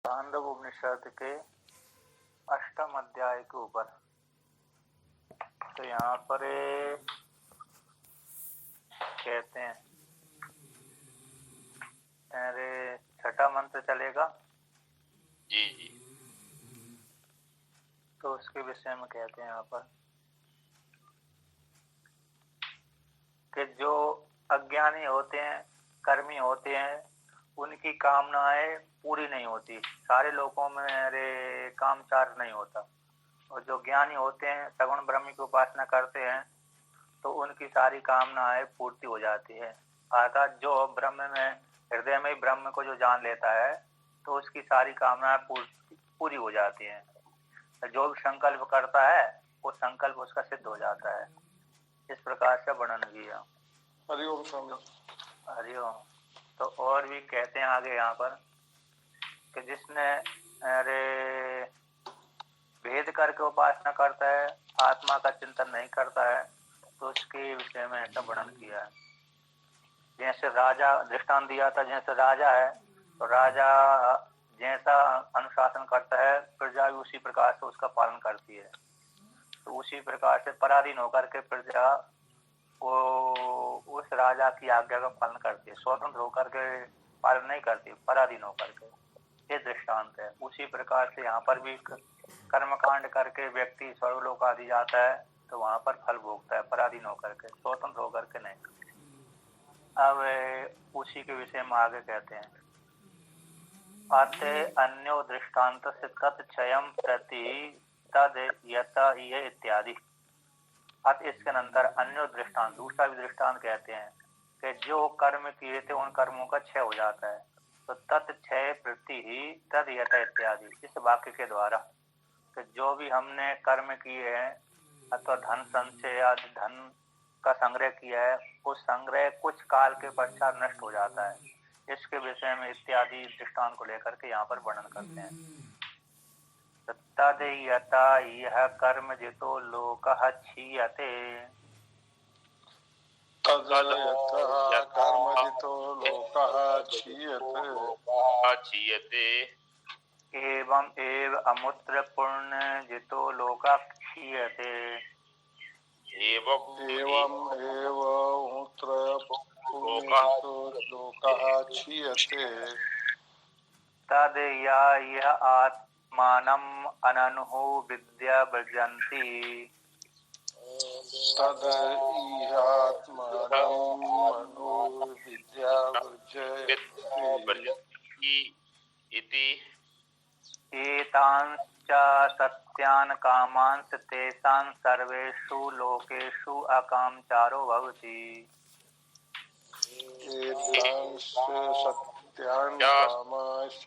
छांदोग्य उपनिषद के 8वें अध्याय के ऊपर। तो यहाँ पर कहते हैं, अरे 6वां मंत्र चलेगा जी जी। तो उसके विषय में कहते हैं यहाँ पर कि जो अज्ञानी होते हैं, कर्मी होते हैं, उनकी कामनाएं पूरी नहीं होती। सारे लोगों में अरे कामचार नहीं होता। और जो ज्ञानी होते हैं, सगुण ब्रह्म की उपासना करते हैं, तो उनकी सारी कामनाएं पूर्ति हो जाती है। अर्थात जो ब्रह्म में, हृदय में ब्रह्म को जो जान लेता है, तो उसकी सारी कामनाएं पूरी हो जाती हैं। जो भी संकल्प करता है, वो संकल्प उसका सिद्ध हो जाता है। इस प्रकार से वर्णन किया। हरिओम स्वामी। हरिओम। तो और भी कहते हैं आगे यहाँ पर कि जिसने अरे भेद करके उपासना करता है, आत्मा का चिंतन नहीं करता है, तो उसके विषय में ऐसा वर्णन किया है। जैसे राजा दृष्टांत दिया था, जैसे राजा है तो राजा जैसा अनुशासन करता है, प्रजा भी उसी प्रकार से उसका पालन करती है। तो उसी प्रकार से पराधीन होकर के प्रजा वो उस राजा की आज्ञा का पालन करती है। स्वतंत्र होकर के पालन नहीं करती, पराधीन होकर के। ये दृष्टांत है। उसी प्रकार से यहाँ पर भी कर्मकांड करके व्यक्ति स्वर्गलोक आदि जाता है, तो वहां पर फल भोगता है, पराधीन होकर के, स्वतंत्र होकर के नहीं। अब उसी के विषय में आगे कहते हैं, अतः अन्यो दृष्टांत से तत्क्षयम प्रति तद यत ये इत्यादि। अत इसके अंतर अन्य दृष्टांत, दूसरा भी दृष्टांत कहते हैं कि जो कर्म किए थे उन कर्मों का क्षय हो जाता है। तो तत्क्षय प्रति ही तद यत इत्यादि, इस वाक्य के द्वारा कि जो भी हमने कर्म किए हैं अथवा धन संचय आदि धन का संग्रह किया है, उस संग्रह कुछ काल के पश्चात नष्ट हो जाता है। इसके विषय में इत्यादि दृष्टांत को लेकर के यहाँ पर वर्णन करते हैं। तद यथा यह कर्म जितो लोकः क्षीयते, तद यथा कर्मजितो लोकः क्षीयते एवं एव अमुत्र पुण्य जितो लोकः क्षीयते, एवं एव अमुत्र पुण्य जितो लोकः क्षीयते। तद या यह आत्मानम् अननुः विद्या व्रजन्ति, तद इहात्मानं मनो विद्या वर्जयति इति। एतांश्च सत्यान् कामांश्च तेषां सर्वेषु लोकेषु अकामचारो भवति। एतांश्च सत्यान् कामांश्च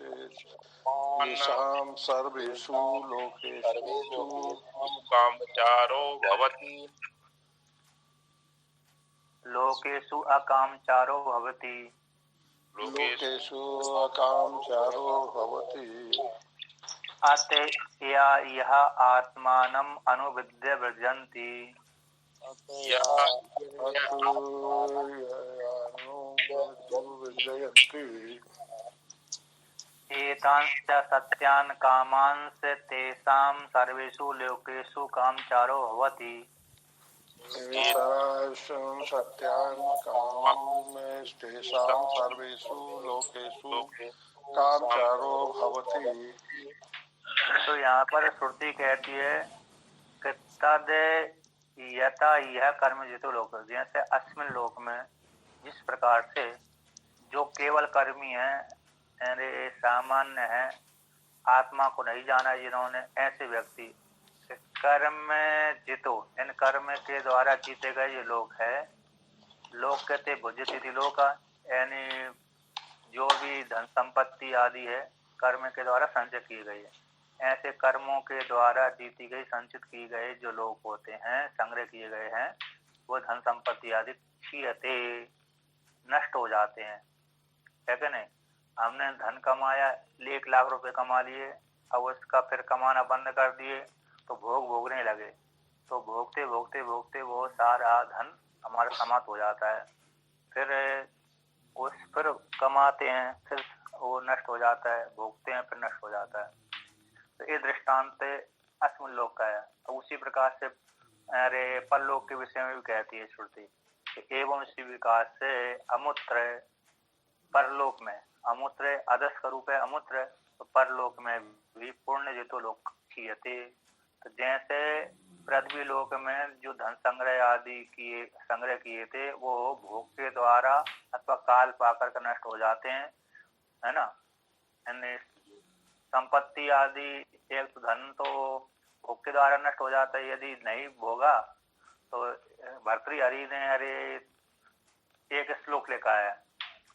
तेषां सर्वेषु लोकेषु कामचारो भवति। लोकेषु अकामचारो भवति। लोकेषु अकामचारो भवति। अतः यः आत्मानम् अनुविद्य व्रजन्ति, एतांश्च सत्यान् कामांश्च तेषां सर्वेषु लोकेषु कामचारो भवति। सत्यान् कामांश्च तेषां सर्वेषु लोकेषु कामचारो भवति। तो यहाँ पर श्रुति कहती है कि तद यथा यह कर्म जितो लोक, जैसे अस्मिन लोक में जिस प्रकार से जो केवल कर्मी है, अरे सामान्य है, आत्मा को नहीं जाना जिन्होंने, ऐसे व्यक्ति कर्म में जितो, इन कर्म के द्वारा जीते गए ये लोग है। लोक कहते भुजति लोक, यानी जो भी धन संपत्ति आदि है कर्म के द्वारा संचय की गई है। ऐसे कर्मों के द्वारा जीती गई, संचित की गए जो लोग होते हैं, संग्रह किए गए हैं, वो धन संपत्ति आदि क्षीयते, नष्ट हो जाते हैं, है कि नहीं। हमने धन कमाया, 1 लाख रुपए कमा लिए, अब उसका फिर कमाना बंद कर दिए तो भोगने लगे, तो भोगते भोगते भोगते वो सारा धन हमारा समाप्त हो जाता है। फिर कमाते हैं, फिर वो नष्ट हो जाता है, भोगते हैं, फिर नष्ट हो जाता है। शांत अस्मिन लोक का है। उसी प्रकार से अरे परलोक के विषय में भी कहती है श्रुति एवं इसी विकास से अमूत्र परलोक में, अमूत्र अदस का रूप है अमूत्र, तो परलोक में भी पूर्ण जितो लोक किए। तो जैसे पृथ्वी लोक में जो धन संग्रह आदि किए संग्रह किए थे वो भोग के द्वारा अथवा काल पाकर के नष्ट हो जाते हैं, है ना। संपत्ति आदि एक तो धन तो भोग के द्वारा नष्ट हो जाता है, यदि नहीं भोगा तो भर्तृहरि ने अरे एक श्लोक लिखा है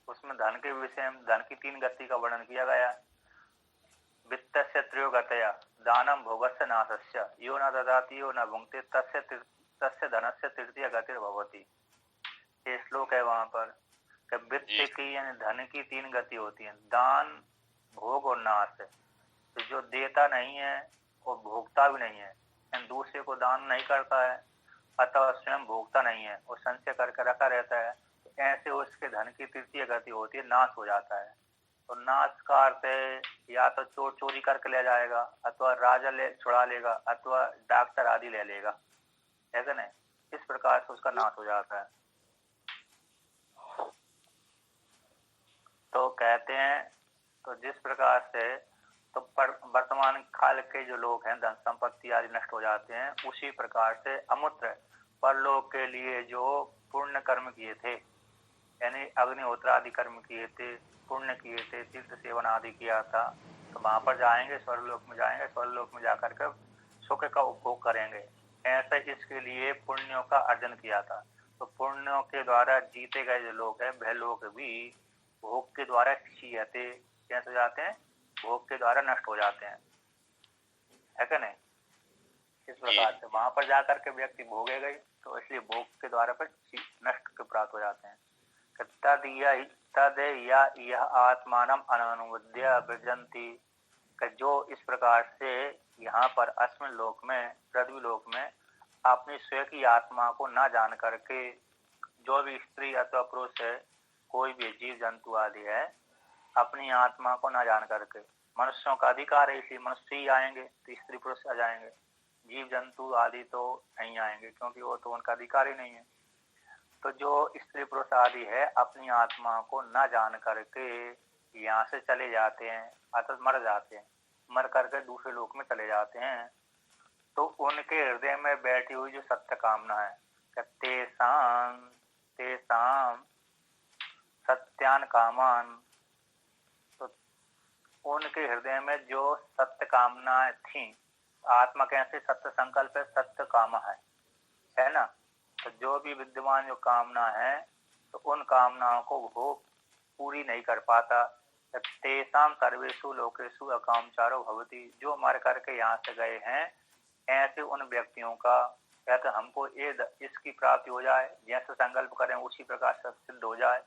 उसमें धन के विषय में धन की 3 गति का वर्णन किया गया। वित्तस्य त्रयोगतया दानम भोगस्य नाशस्य यो न ददाति यो न भुंक्ते तस्य धनस्य तृतीय गतिर्भवति। ये श्लोक है वहां पर कि वित्त की यानी धन की 3 गति होती है, दान भोग और नाश। तो जो देता नहीं है वो भोगता भी नहीं है, दूसरे को दान नहीं करता है अथवा स्वयं भोगता नहीं है, वो संचय करके रखा रहता है, तो ऐसे उसके धन की तृतीय गति होती है, नाश हो जाता है। तो नाश का अर्थ है या तो चोर चोरी करके ले जाएगा अथवा राजा ले छुड़ा लेगा अथवा डॉक्टर आदि ले लेगा, है कि नहीं। इस प्रकार से उसका नाश हो जाता है। तो कहते हैं तो जिस प्रकार से तो वर्तमान काल के जो लोग हैं धन संपत्ति आदि नष्ट हो जाते हैं, उसी प्रकार से अमूत्र परलोक के लिए जो पुण्य कर्म किए थे यानी अग्निहोत्र आदि कर्म किए थे, पुण्य किए थे, तीर्थ सेवन आदि किया था, तो वहां पर जाएंगे, स्वर्गलोक में जाएंगे, स्वर्गलोक में जाकर के सुख का उपभोग करेंगे। ऐसा इसके लिए पुण्यों का अर्जन किया था। तो पुण्यों के द्वारा जीते गए जो लोग हैं वह लोग भी भोग के द्वारा क्षीयते कैसे जाते हैं, भोग के द्वारा नष्ट हो जाते हैं, है क्या नहीं। इस प्रकार से वहां पर जाकर के व्यक्ति भोगे गए तो इसलिए भोग के द्वारा पर नष्ट के प्राप्त हो जाते हैं। तद यह आत्मानम अननुविद्य विजंती, जो इस प्रकार से यहाँ पर अस्मिन लोक में पृथ्वी लोक में अपनी स्वयं की आत्मा को न जान करके जो भी स्त्री अथवा पुरुष है, कोई भी जीव जंतु आदि है, अपनी आत्मा को न जान करके, मनुष्यों का अधिकार है इसलिए मनुष्य ही आएंगे, तो स्त्री पुरुष आ जाएंगे, जीव जंतु आदि तो नहीं आएंगे क्योंकि वो तो उनका अधिकार ही नहीं है। तो जो स्त्री पुरुष आदि है अपनी आत्मा को न जान करके यहाँ से चले जाते हैं अर्थात मर जाते हैं, मर करके दूसरे लोक में चले जाते हैं। तो उनके हृदय में बैठी हुई जो सत्य कामना है, तेसाम तेसाम सत्यान कामान, तो उनके हृदय में जो सत्य कामनाएं थी, आत्मा कैसे सत्य संकल्प है, सत्य कामा है ना। तो जो भी विद्यमान जो कामना है तो उन कामनाओं को वो पूरी नहीं कर पाता। तेसाम सर्वेषु लोकेषु अकामचारो भवति, जो मर करके यहाँ से गए हैं ऐसे उन व्यक्तियों का या तो हमको ये इसकी प्राप्ति हो जाए, जैसे संकल्प करें उसी प्रकार से सिद्ध हो जाए,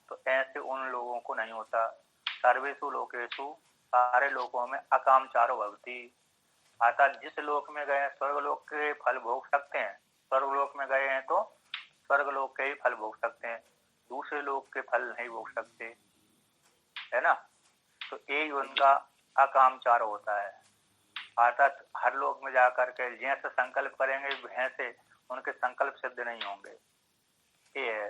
तो ऐसे उन लोगों को नहीं होता। सर्वेषु लोकेषु सारे लोकों में अकामचारो भवति, अर्थात जिस लोक में गए स्वर्गलोक के फल भोग सकते हैं, स्वर्गलोक में गए हैं तो स्वर्गलोक के ही फल भोग सकते हैं, दूसरे लोक के फल नहीं भोग सकते, है ना। तो यही उनका अकामचार होता है, अर्थात हर लोक में जाकर के जैसे संकल्प करेंगे वैसे उनके संकल्प सिद्ध नहीं होंगे, ये है।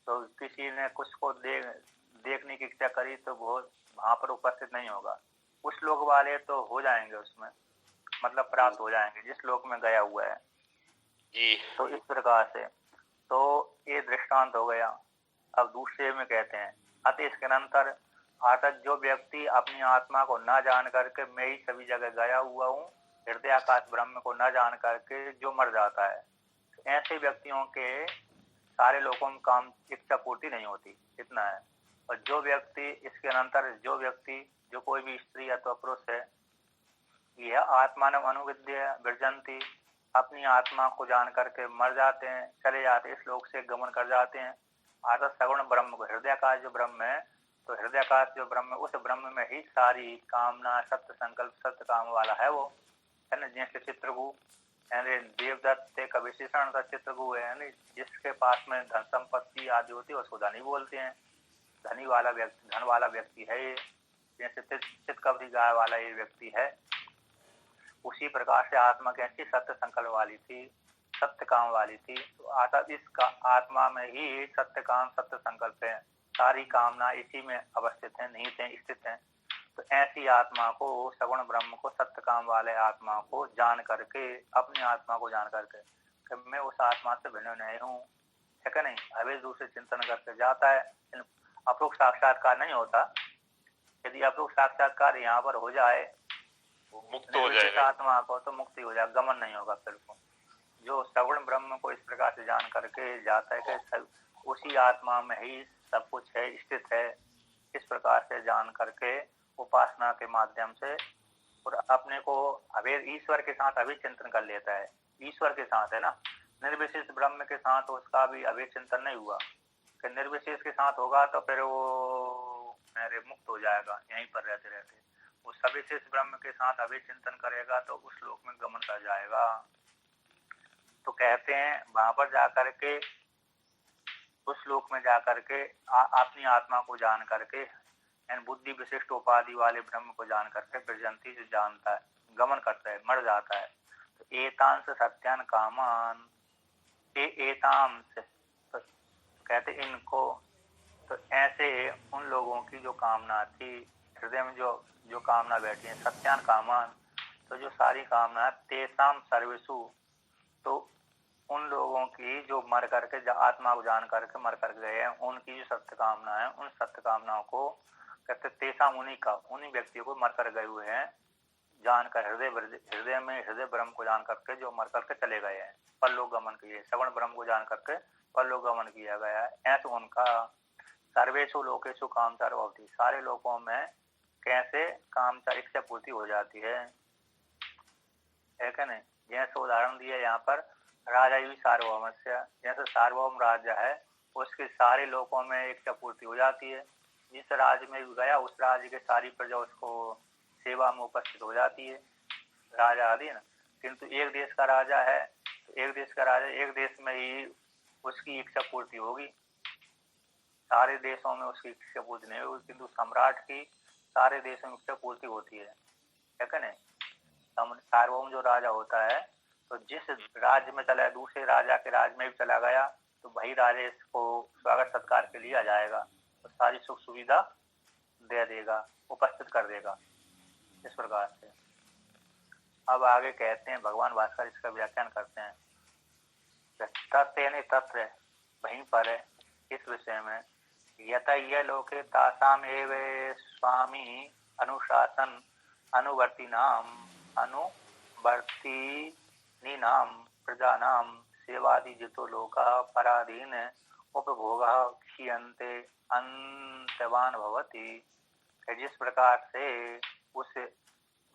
तो किसी ने कुछ को देखने की इच्छा करी तो वो वहां पर उपस्थित नहीं होगा, कुछ लोग वाले तो हो जाएंगे उसमें, मतलब प्राप्त हो जाएंगे जिस लोक में गया हुआ है जी। तो इस प्रकार से तो ये दृष्टांत हो गया। अब दूसरे में कहते हैं अतः इसके अंतर अर्थात जो व्यक्ति अपनी आत्मा को न जान करके मैं ही सभी जगह गया हुआ हूँ, हृदयाकाश ब्रह्म को न जान करके जो मर जाता है, ऐसे व्यक्तियों के सारे लोगों में काम इच्छा पूर्ति नहीं होती, इतना है। और जो व्यक्ति इसके अंतर जो व्यक्ति जो कोई भी स्त्री अथवा पुरुष है, यह आत्मानम अनुविद्य विरजंती, अपनी आत्मा को जान करके मर जाते हैं, चले जाते हैं, इस लोक से गमन कर जाते हैं। अर्थात सगुण ब्रह्म को हृदयाकाश जो ब्रह्म है, तो हृदयाकाश जो ब्रह्म, उस ब्रह्म में ही सारी कामना सत्य संकल्प सत्य काम वाला है वो, है ना। जैसे चित्रगु यानी देवदत्त का विशेषण का चित्रगु है, यानी जिसके पास में धन संपत्ति आदि होती है उसको धनी बोलते हैं, धनी वाला व्यक्ति धन वाला व्यक्ति है ये। जैसे चितकबरी गाय वाला ये व्यक्ति है, उसी प्रकार से आत्मा कैसी सत्य संकल्प वाली थी, सत्य काम वाली थी। तो आत्मा में ही सत्य काम सत्य संकल्प है, सारी कामना इसी में अवस्थित है, निहित है, स्थित है। तो ऐसी आत्मा को, सगुण ब्रह्म को, सत्य काम वाले आत्मा को जान करके, अपनी आत्मा को जान करके कि मैं उस आत्मा से भिन्न नहीं हूँ, है कि नहीं, अवैध रूप से चिंतन करके जाता है। अपरोक्ष साक्षात्कार नहीं होता। यदि अपरोक्ष साक्षात्कार यहाँ पर हो जाए मुक्त हो जाएगा आत्मा को, तो मुक्ति हो जाएगा, गमन नहीं होगा फिर को। जो सगुण ब्रह्म को इस प्रकार से जान करके जाता है कि उसी आत्मा में ही सब कुछ है, स्थित है, इस प्रकार से जान करके उपासना के माध्यम से और अपने को अभेद ईश्वर के साथ अभी चिंतन कर लेता है। ईश्वर के साथ है ना, निर्विशेष ब्रह्म के साथ उसका भी अभी चिंतन नहीं हुआ कि निर्विशेष के साथ होगा तो फिर वो मुक्त हो जाएगा, यहीं पर रहते रहते। वो सविशेष ब्रह्म के साथ अभी चिंतन करेगा तो उस लोक में गमन कर जाएगा। तो कहते हैं वहां पर जाकर के, उस लोक में जाकर के अपनी आत्मा को जान करके, बुद्धि विशिष्ट उपाधि वाले ब्रह्म को जान करके प्रजंती से जानता है, गमन करता है, मर जाता है। तो एतांश सत्यान कामान, एताम से तो कहते इनको, तो ऐसे उन लोगों की जो कामना थी हृदय में, जो कामना बैठी है, सत्यान कामान, तो जो सारी कामना तेसाम सर्वेसु, तो उन लोगों की जो मर करके आत्मा को जान करके मर कर गए हैं, उनकी जो सत्य कामना है, उन सत्य कामनाओं को कहते तेसाम, उन्हीं व्यक्तियों को मर कर गए हुए हैं, जानकर हृदय में हृदय ब्रह्म को जान करके जो मर करके चले गए हैं, परलोक गमन किए, सगुण ब्रह्म को जान करके परलोक गमन किया गया है। ऐसे उनका सर्वेशु लोकेशु कामचार होती, सारे लोगों में कैसे कामचार इच्छा पूर्ति हो जाती है क्या नहीं। जैसे उदाहरण दिया यहाँ पर राजा भी सार्वभौमस्य, जैसे सार्वभौम राजा है उसके सारे लोगों में इच्छा पूर्ति हो जाती है। जिस राज्य में भी गया उस राज्य के सारी प्रजा उसको सेवा में उपस्थित हो जाती है, राजा आदि ना। किंतु एक देश का राजा है तो एक देश का राजा एक देश में ही उसकी इच्छा पूर्ति होगी, सारे देशों में उसकी इच्छा पूर्ति नहीं होगी। किंतु सम्राट की सारे देशों में इच्छा पूर्ति होती है क्या नहीं। सार्वभौम जो राजा होता है तो जिस राज्य में चला, दूसरे राजा के राज्य में भी चला गया तो वही राजा इसको स्वागत सत्कार के लिए आ जाएगा, तो सारी सुख सुविधा दे देगा, उपस्थित कर देगा, इस प्रकार से। अब आगे कहते हैं, भगवान भास्कर इसका व्याख्यान करते हैं। तत्व यानी तत्व वहीं पर है इस विषय में, यतय लोके तासाम एव स्वामी अनुशासन अनुवर्तिनाम प्रजानाम सेवादि जितो लोका पराधीन उपभोग क्षीयन्ते अंतवान भवति। जिस प्रकार से उस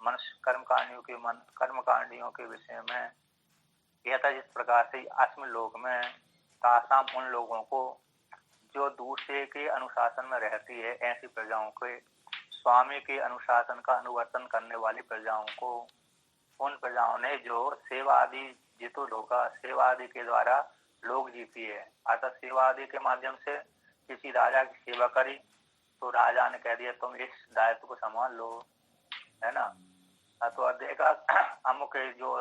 मनुष्य कर्मकांडियों के विषय में यथा जिस प्रकार से अस्मिन् लोक में तासाम उन लोगों को जो दूसरे के अनुशासन में रहती है, ऐसी प्रजाओं के स्वामी के अनुशासन का अनुवर्तन करने वाली प्रजाओं को, उन प्रजाओं ने जो सेवा आदि जितो लोका, सेवा आदि के द्वारा लोग जीती है, अर्थात सेवा आदि के माध्यम से किसी राजा की सेवा करी तो राजा ने कह दिया तुम इस दायित्व को संभाल लो, है ना। तो देखा अमुक जो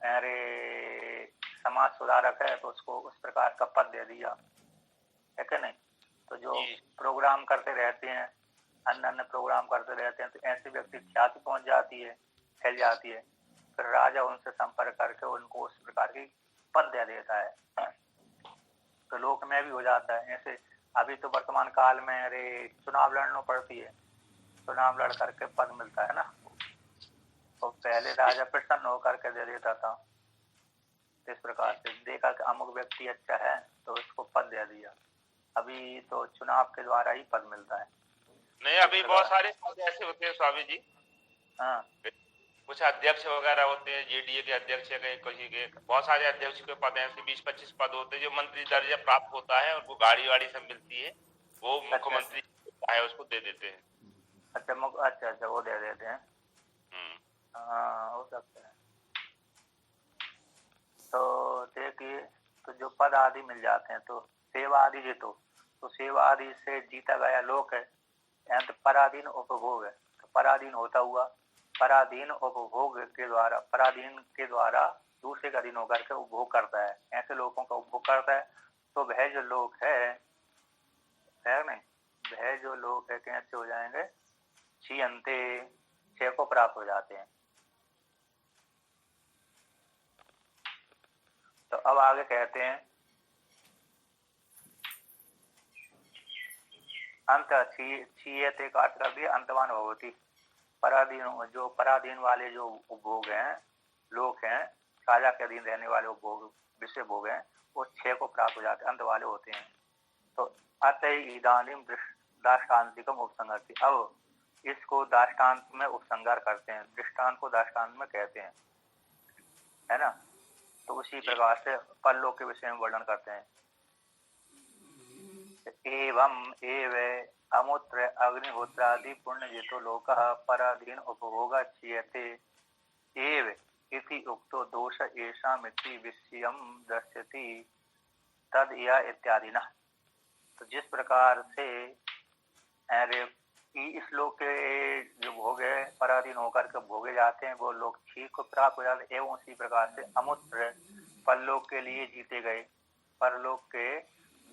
अरे समाज सुधारक है तो उसको उस प्रकार का पद दे दिया है कि नहीं। तो जो प्रोग्राम करते रहते हैं, अन्य प्रोग्राम करते रहते हैं, तो ऐसे व्यक्ति ख्याति पहुंच जाती है, फैल जाती है, फिर राजा उनसे संपर्क करके उनको उस प्रकार की पद दे देता है, तो लोक में भी हो जाता है ऐसे। अभी तो वर्तमान काल में अरे चुनाव लड़ना पड़ती है, चुनाव लड़ करके पद मिलता है ना, तो पहले राजा प्रसन्न होकर के दे देता था। इस प्रकार से देखा कि अमुक व्यक्ति अच्छा है तो उसको पद दे दिया, अभी तो चुनाव के द्वारा ही पद मिलता है। नहीं, अभी बहुत सारे पद ऐसे होते हैं स्वामी जी। हाँ, कुछ अध्यक्ष वगैरह होते हैं, जेडीए के अध्यक्ष के, किसी के बहुत सारे अध्यक्ष के पद ऐसे 20-25 पद होते हैं जो मंत्री दर्जा प्राप्त होता है, उनको गाड़ी वाड़ी सब मिलती है, वो मुख्यमंत्री है उसको दे देते हैं। अच्छा वो दे देते हैं। हाँ, हो सकता है। तो देखिए, तो जो पद आदि मिल जाते हैं तो सेवा आदि जीतो, तो सेवा आदि से जीता गया लोक है, तो पराधीन उपभोग है, तो पराधीन होता हुआ पराधीन उपभोग के द्वारा, पराधीन के द्वारा दूसरे का अधीन होकर के उपभोग करता है, ऐसे लोगों का उपभोग करता है, तो वह जो लोग है नहीं, वह जो लोग है कैसे हो जाएंगे, क्षीयन्ते, क्षय को प्राप्त हो जाते हैं। तो अब आगे कहते हैं अंत क्षीयते का अर्थ कर दिया अंतवान भवति। पराधीन, जो पराधीन वाले जो उपभोग हैं, लोग हैं, राजा के अधीन रहने वाले उपभोग, विषय भोग हैं, वो क्षय को प्राप्त हो जाते, अंत वाले होते हैं। तो अतः इदानीम दाष्टान्तिकम उपसंगति, अब इसको दाष्टान्त में उपसंगार करते हैं, दृष्टांत को दाष्टान्त में कहते हैं, है ना। तो उसी प्रकार से परलोक के विषय में वर्णन करते हैं। एवं एव अमुत्र अग्निहोत्रादि पुण्य जितो लोकः पराधीन उपभोग क्षीयते एव इति उक्तो दोष एषामिति विषयम दर्शति तद या इत्यादि न। तो जिस प्रकार से इस लोक के जो भोग है पराधीन होकर के भोगे जाते हैं, वो लोग क्षीर को प्राप्त हो जाते हैं, एवं उसी प्रकार से अमुत्र परलोक के लिए जीते गए, परलोक के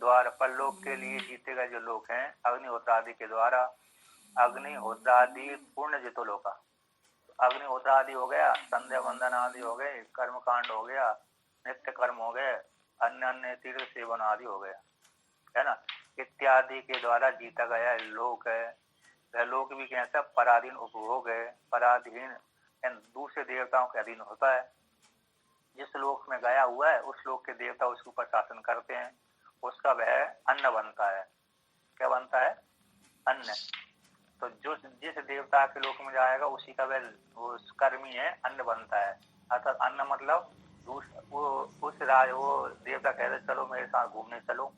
द्वारा परलोक के लिए जीते गए जो लोग हैं अग्निहोत्रादि के द्वारा, अग्निहोत्रादि पूर्ण जितो लोका, अग्निहोत्रादि हो गया, संध्या वंदन आदि हो गए, कर्म कांड हो गया, नित्य कर्म हो गए, अन्य अन्य तीर्थ सेवन आदि हो गया, है ना, इत्यादि के द्वारा जीता गया लोक है, वह लोक भी कैसा पराधीन उपभोग है, पराधीन दूसरे देवताओं के अधीन होता है। जिस लोक में गया हुआ है उस लोक के देवता उसके ऊपर शासन करते हैं, उसका वह अन्न बनता है। क्या बनता है? अन्न। तो जो जिस देवता के लोक में जाएगा उसी का वह कर्मी है, अन्न बनता है। अर्थात अन्न मतलब वो देवता कहते चलो मेरे साथ घूमने चलो,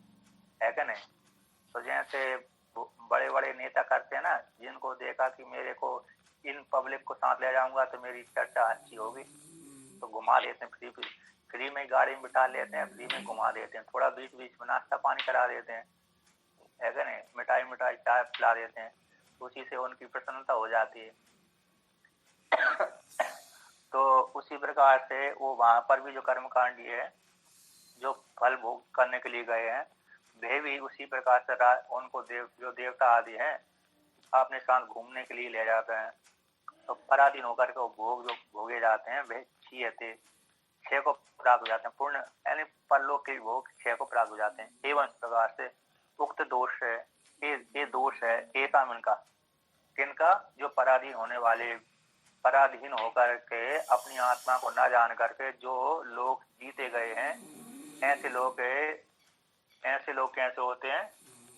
है क्या नहीं। तो जैसे बड़े बड़े नेता करते हैं ना, जिनको देखा कि मेरे को इन पब्लिक को साथ ले जाऊंगा तो मेरी चर्चा अच्छी होगी, तो घुमा लेते हैं, फ्री में गाड़ी में बिठा लेते हैं, फ्री में घुमा देते हैं, थोड़ा बीच बीच में नाश्ता पानी करा देते हैं, है क्या नहीं, मिठाई चाय पिला देते हैं, उसी से उनकी प्रसन्नता हो जाती है। तो उसी प्रकार से वो वहां पर भी जो कर्मकांडी है, जो फल भोग करने के लिए गए हैं, वे भी उसी प्रकार से उनको जो देवता आदि हैं अपने साथ घूमने के लिए ले जाते हैं। तो पराधीन होकर के भोग जो भोगे जाते हैं वे क्षीयते, क्षय को प्राप्त हो जाते हैं, पूर्ण यानी परलोक के भोग क्षय को प्राप्त हो जाते हैं। एवं इस प्रकार से उक्त दोष है, ये दोष है ऐसा इनका, किनका, जो पराधीन होने वाले, पराधीन होकर के अपनी आत्मा को न जान करके जो लोग जीते गए हैं, ऐसे लोग कैसे होते हैं,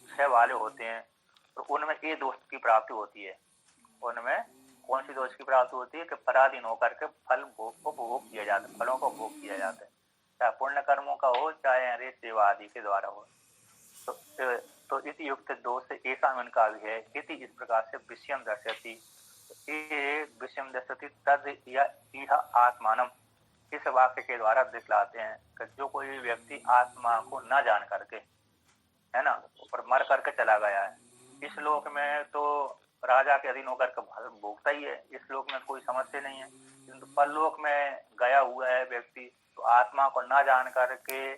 क्षय वाले होते हैं। तो उनमें ये दोष की प्राप्ति होती है। उनमें कौन सी दोष की प्राप्ति होती है कि पराधीन होकर के फल को भोग किया जाता है, फलों को भोग किया जाता है, चाहे पुण्य कर्मों का हो चाहे सेवा आदि के द्वारा हो। तो इति युक्त दोष ऐसा मन का भी है, इति इस प्रकार से विषयम दर्शति, विषयम दर्शति तद यह आत्मानम, इस वाक्य के द्वारा दिखलाते हैं कि जो कोई व्यक्ति आत्मा को न जान करके, है ना, ऊपर मर करके चला गया है, इस लोक में तो राजा के अधीन होकर के भोगता ही है, इस लोक में कोई समस्या नहीं है, किंतु परलोक में गया हुआ है व्यक्ति, तो आत्मा को न जान करके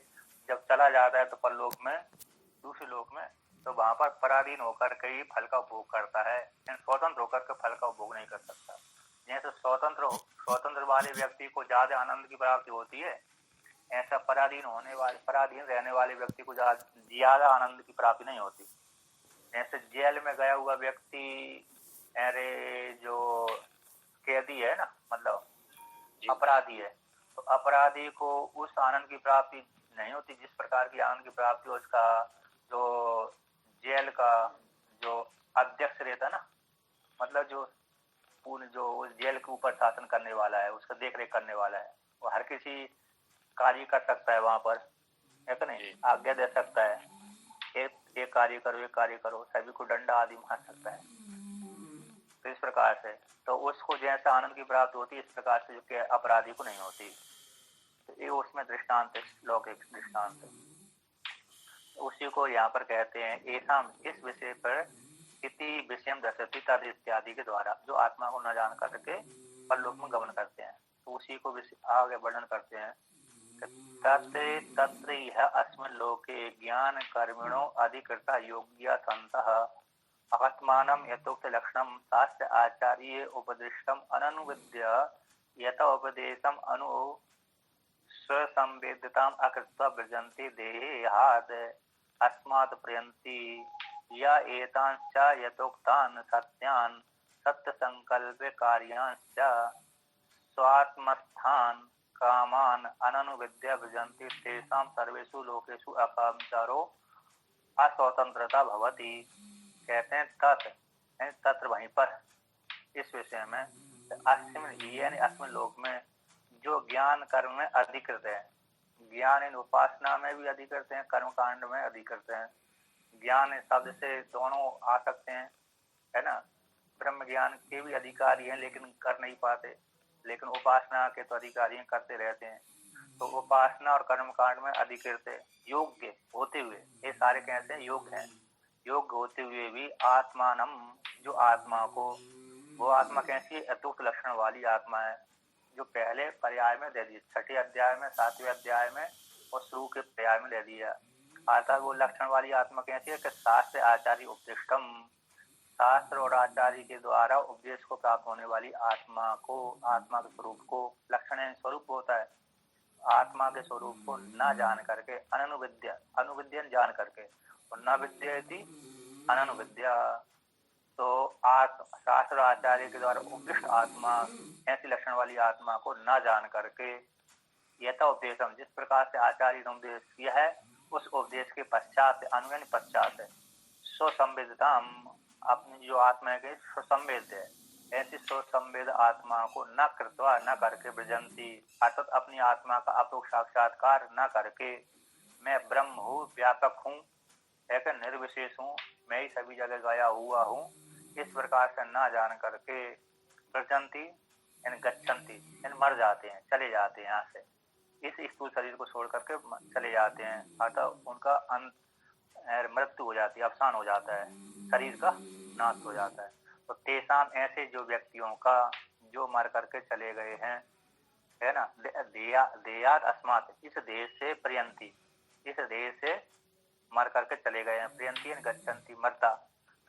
जब चला जाता है तो परलोक में, दूसरे लोक में, तो वहां पर पराधीन होकर के ही फल का उपभोग करता है, स्वतंत्र होकर के फल का उपभोग नहीं कर सकता। जैसे स्वतंत्र वाले व्यक्ति को ज्यादा आनंद की प्राप्ति होती है, ऐसा पराधीन रहने वाले व्यक्ति को ज्यादा आनंद की प्राप्ति नहीं होती। जैसे जेल में गया हुआ व्यक्ति, अरे जो कैदी है ना, मतलब अपराधी है, तो अपराधी को उस आनंद की प्राप्ति नहीं होती जिस प्रकार की आनंद की प्राप्ति हो उसका जो जेल का जो अध्यक्ष रहता ना, मतलब जो उस जेल के ऊपर शासन करने वाला है, उसका देख रेख करने वाला है, वो हर किसी कार्य कर सकता है वहां पर, है कि नहीं, आज्ञा दे सकता है, एक कार्य करो, सभी को डंडा आदि मार सकता है। तो इस प्रकार से तो उसको जैसे आनंद की प्राप्ति होती है, इस प्रकार से जो अपराधी को नहीं होती। तो ये उसमें दृष्टांत, लौकिक दृष्टांत, उसी को यहाँ पर कहते हैं ऐसा, इस विषय पर इति विषयम दर्शति तद इत्यादि के द्वारा, जो आत्मा को न जान करके परलोक में गमन करते हैं, तो उसी को आगे वर्णन करते हैं। तत्र यह अस्मिन् लोके ज्ञान कर्मिणो अधिकृता योग्या संतः आत्मानं यथोक्त लक्षणं शास्त्र आचार्ये उपदिष्टम् अननुविद्य यत उपदेशम् अनु स्वसंवेदिताम् अकृत्वा व्रजन्ति देहात् अस्मात् प्रयन्ति या एतांश्च यथोक्तान् सत्यान् सत्संकल्प कार्यांश्च स्वात्मस्थान् कामान अननुविद्या भजन्ति तेषां सर्वेषु लोकेषु अकामचारो अस्वतंत्रता भवति। कहते हैं तत्र वहीं पर इस विषय में अस्मिन् लोक में जो ज्ञान कर्म में अधिकृत है, ज्ञान इन उपासना में भी अधिकृत है, कर्म कांड में अधिकृत है। ज्ञान शब्द से दोनों आ सकते हैं, है ना। ब्रह्म ज्ञान के भी अधिकारी हैं लेकिन कर नहीं पाते, लेकिन उपासना के तो अधिकारी करते रहते हैं। तो उपासना और कर्म कांड में अधिकृत है, योग्य होते हुए, ये सारे कहते हैं योग्य हैं, योग्य होते हुए भी आत्मानम, जो आत्मा को, वो आत्मा कैसी है, अतुक्त लक्षण वाली आत्मा है, जो पहले पर्याय में दे दी, 6ठे अध्याय में, 7वें अध्याय में और शुरू के पर्याय में दे दिया। आता वो लक्षण वाली आत्मा कैसी है कि शास्त्र आचार्य उपदिष्टम, शास्त्र और आचार्य के द्वारा उपदेश को प्राप्त होने वाली आत्मा को, आत्मा के स्वरूप को, लक्षण स्वरूप होता है, आत्मा के स्वरूप को न जान करके, अननुविद्या, अनुविद्यन जान करके, और न विद्येति अननुविद्या, तो शास्त्र आचार्य के द्वारा उपदिष्ट आत्मा, ऐसी लक्षण वाली आत्मा को न जान करके, यथा उपदेशम, जिस प्रकार से आचार्य ने उपदेश किया है, उस उपदेश के पश्चात, अनुगण पश्चात है, स्वसंवेदिताम, अपनी जो आत्मा है स्वसंवेद है, ऐसी स्वसंवेद आत्मा को न कृत्वा, न करके, व्रजंती, अर्थात अपनी आत्मा का अपरोक्ष साक्षात्कार न करके, मैं ब्रह्म हूँ, व्यापक हूँ, है निर्विशेष हूँ, मैं ही सभी जगह गया हुआ हूँ, इस प्रकार से न जान करके व्रजंती यानी गच्छन्ति यानी मर जाते हैं, चले जाते हैं, यहाँ से इस स्थूल शरीर को छोड़ करके चले जाते हैं, अर्थात उनका मृत्यु हो जाती है, अवसान हो जाता है, शरीर का नाश हो जाता है। तो तेसाम, ऐसे जो व्यक्तियों का जो मर करके चले गए हैं, है ना, देयात अस्मात, इस देश से, प्रियंती, इस देश से मर करके चले गए हैं, प्रियंती गच्छन्ति, मरता,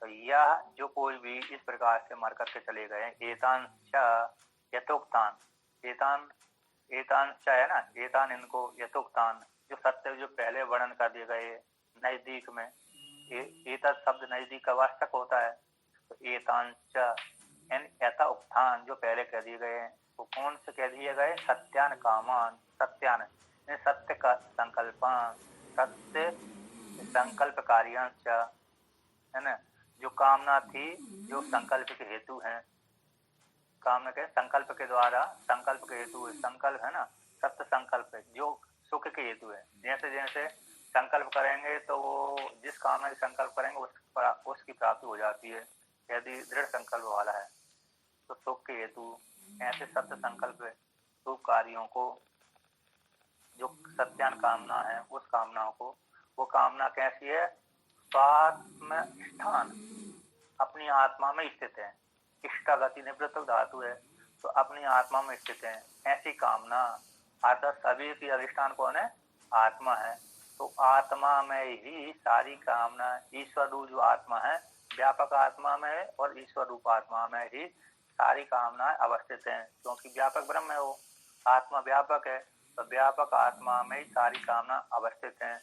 तो यह जो कोई भी इस प्रकार से मर करके चले गए हैं, एतान यथोक्तान, एतान है ना, एतान इनको, यथोक्तान जो सत्य जो पहले वर्णन कर दिए गए नजदीक में, एतत् शब्द नजदीक का वास्तक होता है, तो एतांच यथा उत्थान जो पहले कह दिए गए हैं, वो कौन से कह दिए गए, सत्यान कामान, सत्यान सत्य का संकल्पान, सत्य संकल्प कार्यांश, है ना, जो कामना थी, जो संकल्प के हेतु हैं, कामना के संकल्प के द्वारा, संकल्प के हेतु, संकल्प है ना, सत्य संकल्प जो सुख के हेतु है, जैसे जैसे संकल्प करेंगे तो वो जिस कामना की संकल्प करेंगे उसकी प्राप्ति हो जाती है, यदि दृढ़ संकल्प वाला है तो सुख के हेतु, ऐसे सत्य संकल्प शुभ कार्यों को, जो सत्यान कामना है, उस कामनाओं को, वो कामना कैसी है, स्वात्म स्थान, अपनी आत्मा में स्थित है, इष्टा गति निवृत्त धातु है, तो अपनी आत्मा में स्थित है, ऐसी कामना, अर्थात सभी की अधिष्ठान कौन है, आत्मा है, तो आत्मा में ही सारी कामना, ईश्वर रूप जो आत्मा है, व्यापक आत्मा में है, और ईश्वर रूप आत्मा में ही सारी कामनाएं अवस्थित हैं, क्योंकि व्यापक ब्रह्म है वो, आत्मा व्यापक है, तो व्यापक आत्मा में ही सारी कामना अवस्थित हैं।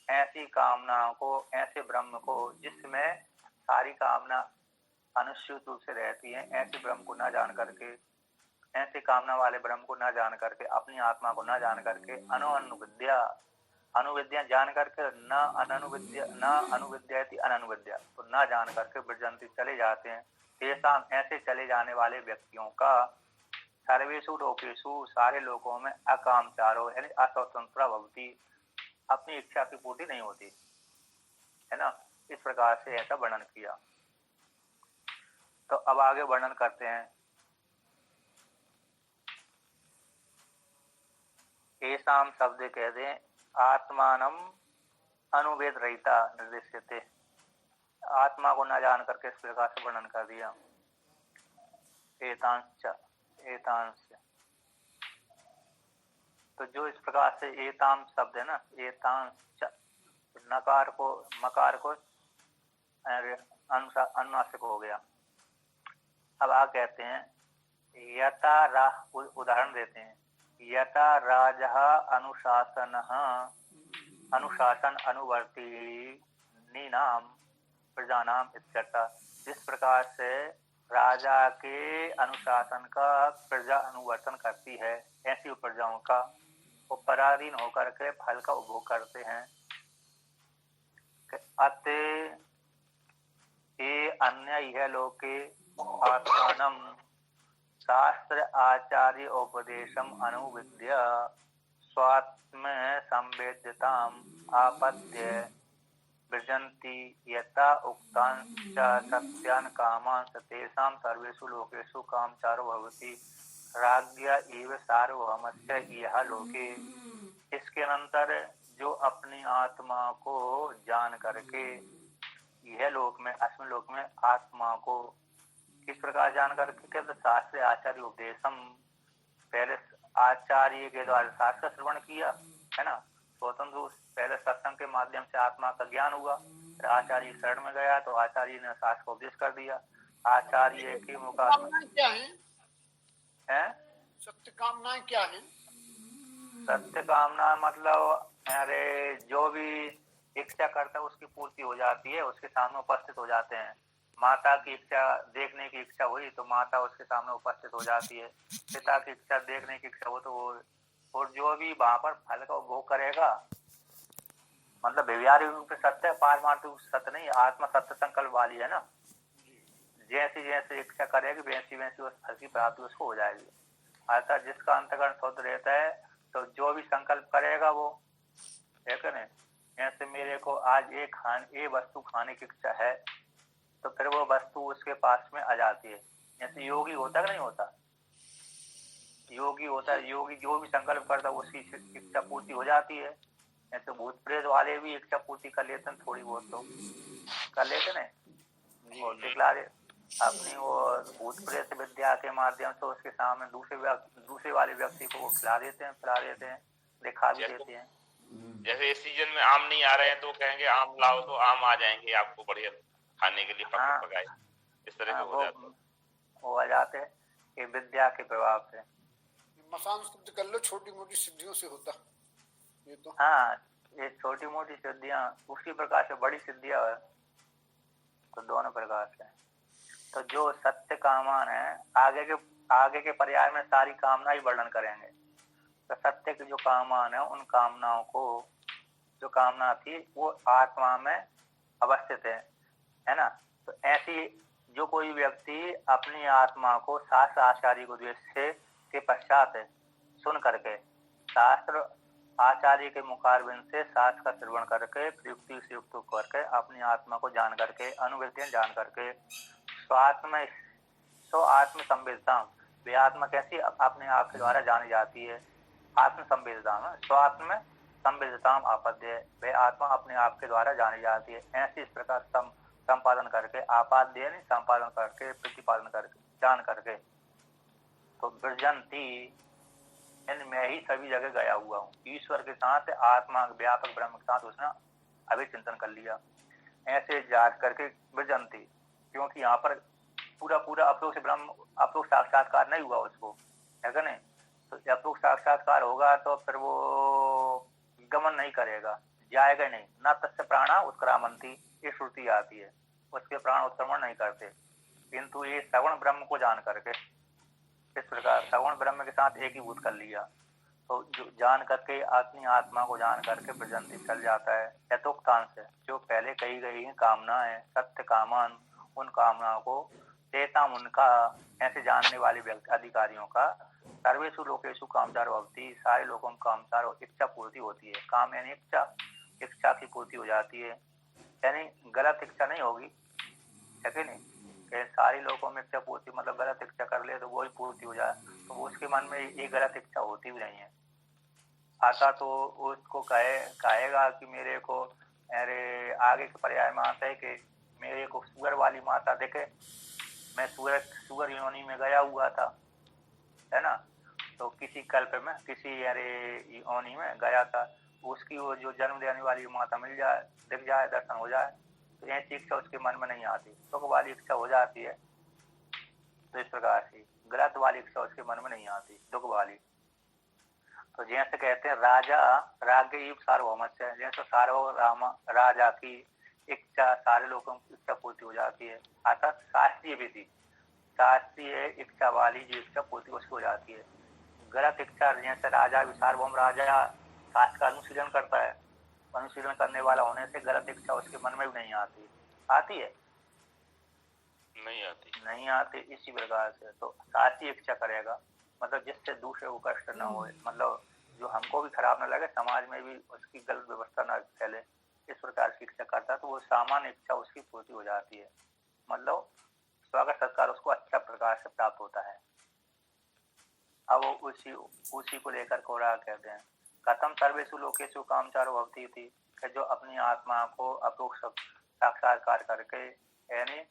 ऐसी कामनाओं को, ऐसे ब्रह्म को जिसमें सारी कामना अनुसूत रूप से रहती है, ऐसे ब्रह्म को न जान करके, ऐसे कामना वाले ब्रह्म को न जान करके, अपनी आत्मा को न जान करके, अनुविद्या जान करके, न अनुविद्याति अननुविद्या, तो न जान करके व्रजंती चले जाते हैं। ऐसे चले जाने वाले व्यक्तियों का सर्वेषु लोकेषु, सारे लोगों में अकामचारो यानी अस्वतंत्र भवति, अपनी इच्छा की पूर्ति नहीं होती है ना। इस प्रकार से ऐसा वर्णन किया। तो अब आगे वर्णन करते हैं। एसाम शब्द कहते हैं आत्मानम अनुवेद रहिता निर्देश्यते, आत्मा को न जान करके इस प्रकार से वर्णन कर दिया। एतांश एतांश, तो जो इस प्रकार से एताम शब्द है ना, एतांश, नकार को मकार को अनुनासिक हो गया। अब आ कहते हैं यथा रा, उदाहरण देते हैं, यथा राजः अनुशासन अनुवर्तिनीनाम प्रजानाम इत्यर्थ। जिस प्रकार से राजा के अनुशासन का प्रजा अनुवर्तन करती है, ऐसी प्रजाओं का वो पराधीन होकर के फल का उपभोग करते हैं। अतः ये अन्य यह लोके आत्मानम शास्त्र आचार्य उपदेशम अनुविद्य स्वात्म संवेद्यताम आपद्य विजन्ति यथा उक्तान् च सत्यान् कामान् तेषां सर्वेषु लोकेषु कामचारो भवति राज्ञा एव सार्वभौमस्य यह लोके। इसके अनंतर जो अपनी आत्मा को जान करके यह लोक में, अस्मिन् लोक में आत्मा को किस प्रकार जान करके, कहते शास्त्र आचार्य उपदेशम, पहले आचार्य के द्वारा शास्त्र श्रवण किया है ना, स्वतंत्र पहले सत्संग के माध्यम से आत्मा का ज्ञान हुआ, फिर आचार्य शरण में गया तो आचार्य ने शास्त्र को उपदेश कर दिया। आचार्य के मुकाबले क्या है? सत्य कामनाएं क्या है? सत्य कामना मतलब अरे जो भी इच्छा करता है उसकी पूर्ति हो जाती है, उसके सामने उपस्थित हो जाते हैं। माता की इच्छा देखने की इच्छा हुई तो माता उसके सामने उपस्थित हो जाती है, पिता की इच्छा देखने की इच्छा हो तो वो, और जो भी वहां पर फल का उपभोग करेगा, मतलब व्यवहारिक रूप से सत्य है, पारमार्थिक सत्य नहीं, आत्मा सत्य संकल्प वाली है ना। जैसी जैसे इच्छा करेगी वैसी वैसी उस फल की प्राप्ति उसको हो जाएगी। अर्थात जिसका अंतःकरण शुद्ध रहता है तो जो भी संकल्प करेगा वो, है कि नहीं, ऐसे मेरे को आज ये वस्तु खाने की इच्छा है तो फिर वो वस्तु उसके पास में आ जाती है। जैसे योगी होता है कि नहीं होता, योगी होता है, योगी जो भी संकल्प करता है उसकी इच्छा पूर्ति हो जाती है। ऐसे भूत प्रेत वाले भी इच्छा पूर्ति कर लेते हैं, थोड़ी बहुत तो कर लेते नहीं, और दिखला दे अपनी वो भूत प्रेत विद्या के माध्यम से उसके सामने दूसरे वाले व्यक्ति को वो खिला देते हैं, दिखा भी देते हैं। जैसे इस सीजन में आम नहीं आ रहे हैं तो कहेंगे आम लाओ तो आम आ जाएंगे आपको बढ़िया खाने के लिए पकाए, इस तरह से हो जाता है, वो आ जाते हैं ये विद्या के प्रभाव से। मसान शुद्ध कर लो, छोटी मोटी सिद्धियों से होता ये तो। हाँ, ये छोटी मोटी सिद्धियां उसी प्रकार से बड़ी सिद्धियां है, तो दोनों प्रकार से। तो जो सत्य कामान है, आगे के पर्याय में सारी कामना ही वर्णन करेंगे। तो सत्य की जो कामान है, उन कामनाओं को, जो कामना थी वो आत्मा में अवस्थित है ना। तो ऐसी जो कोई व्यक्ति अपनी आत्मा को शास्त्र आचार्य को उद्देश्य के पश्चात सुन करके, शास्त्र आचार्य के मुखारबिंद से शास्त्र का श्रवण करके युक्ति से युक्त करके अपनी आत्मा को जान करके, अनुविद्यन जान करके, आत्म संवेदता, वे आत्मा कैसी अपने आप के द्वारा जानी जाती है। आत्म संवेदता में स्वात्म संवेदताम आपद्य, वे आत्मा अपने आप के द्वारा जानी जाती है। ऐसी इस प्रकार संपादन करके, आपाद्य नहीं, संपादन करके, प्रतिपादन करके, जान करके, तो विरजंती, मैं ही सभी जगह गया हुआ हूँ, ईश्वर के साथ, आत्मा व्यापक ब्रह्म के साथ उसने अभिचिंतन कर लिया। ऐसे जान करके विरजंती, क्योंकि यहाँ पर पूरा अपरोक्ष ब्रह्म, अपरोक्ष साक्षात्कार नहीं हुआ उसको, है कि नहीं। तो अपरोक्ष साक्षात्कार होगा तो फिर वो गमन नहीं करेगा, जाएगा नहीं। न तस्य प्राणा उत्क्रामंती, ये श्रुति आती है, उसके प्राण उत्क्रमण नहीं करते। किंतु ये श्रवण ब्रह्म को जान करके, इस प्रकार श्रवण ब्रह्म के साथ एकीभूत कर लिया, तो जो जान करके अपनी आत्मा को जान करके विरजंती चल जाता है। यथोक्तांश, जो पहले कही गई है कामना है, सत्य कामान, उन कामनाओं को चेताम, उनका ऐसे जानने वाले अधिकारियों का, सर्वेषु लोकेषु कामचार भवति, सारे लोगों में कामचार इच्छा पूर्ति होती है। काम यानी इच्छा की पूर्ति हो जाती है, यानी गलत इच्छा नहीं होगी, है कि नहीं, कि सारे लोगों में इच्छा पूर्ति मतलब गलत इच्छा कर ले तो वो ही पूर्ति हो जाए, तो वो उसके मन में ये गलत इच्छा होती भी नहीं है। आता तो उसको कहेगा कि मेरे को, अरे आगे के पर्याय में आता है कि मेरे को सुअर वाली माता दिखे, मैं सुअर योनि में गया हुआ था, है ना, तो किसी कल्प में किसी अरे योनि में गया था, उसकी वो जो जन्म देने वाली माता मिल जाए, दिख जाए, दर्शन हो जाए, तो ऐसी इच्छा उसके मन में नहीं आती, सुख वाली इच्छा हो जाती है। तो इस प्रकार से गलत वाली इच्छा उसके मन में नहीं आती, दुख वाली। तो जैसे कहते हैं राजा राज्य सार्वभौमस्य, जैसे सार्वभौम राजा की इच्छा सारे लोगों की इच्छा पूर्ति हो जाती है, अर्थात शास्त्रीय विधि, शास्त्रीय इच्छा वाली जो इच्छा पूर्ति उसकी हो जाती है। गलत इच्छा, जैसे राजा सार्वभौम राजा शास्त्र का अनुशीलन करता है, अनुशीलन करने वाला होने से गलत इच्छा उसके मन में भी नहीं आती, आती है नहीं आती। इसी प्रकार से तो शास्त्रीय इच्छा करेगा, मतलब जिससे दूसरे को कष्ट न हो, मतलब जो हमको भी खराब न लगे, समाज में भी उसकी गलत व्यवस्था न फैले, इस प्रकार की इच्छा करता है, तो वो सामान्य इच्छा उसकी पूर्ति हो जाती है, मतलब स्वागत सत्कार उसको अच्छा प्रकार से प्राप्त होता है। अब उसी को लेकर कोरा कहते हैं कथम सर्वेषु लोकेषु कामचारो भवति थी, जो अपनी आत्मा को अप्रोक्ष साक्षात्कार करके, यानी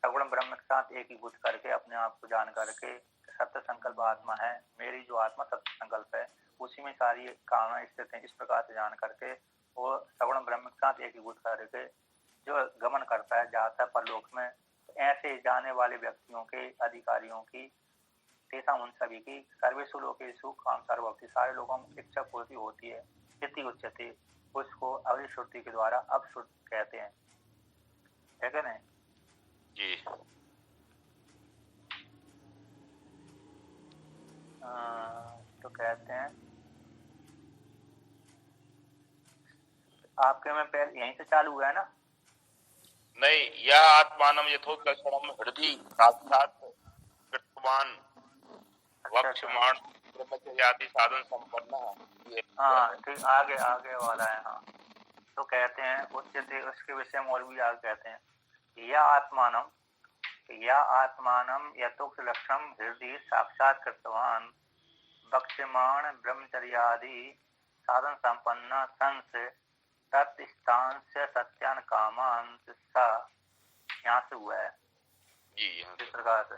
सगुण ब्रह्म के साथ एकीभूत करके, अपने आप को जान करके सत्य संकल्प आत्मा है, मेरी जो आत्मा सत्य संकल्प है, उसी में सारी कामना स्थित है, इस प्रकार से जान करके वो सगुण ब्रह्म के साथ एकीभूत करके जो गमन करता है, जाता है परलोक में। ऐसे जाने वाले व्यक्तियों के, अधिकारियों की, तेसा उन सभी की सर्वेषु लोकेषु कामचारो भवति, सारे लोगों की इच्छा पूर्ति होती है, इति उच्यते, उसको अवधि श्रुति के द्वारा अपश्रुत कहते हैं, है क्या नहीं जी। तो कहते हैं आपके में पहले यहीं से चालू हुआ है ना? नहीं, यह आत्मानम यथोक्त लक्षणम हृदय साक्षात कृतवान वक्षमाण ब्रह्मचर्यादि साधन संपन्न। हाँ ठीक, आगे आगे वाला है। हाँ तो कहते हैं उच्चते, उसके विषय में और भी आगे कहते हैं या आत्मानम यथोक्त लक्षणम हृदय साक्षात कृतवान वक्षमाण ब्रह्मचर्यादि साधन संपन्न संस तत्स्थान से सत्यान कामान सा, यहाँ से हुआ है जी। इस प्रकार से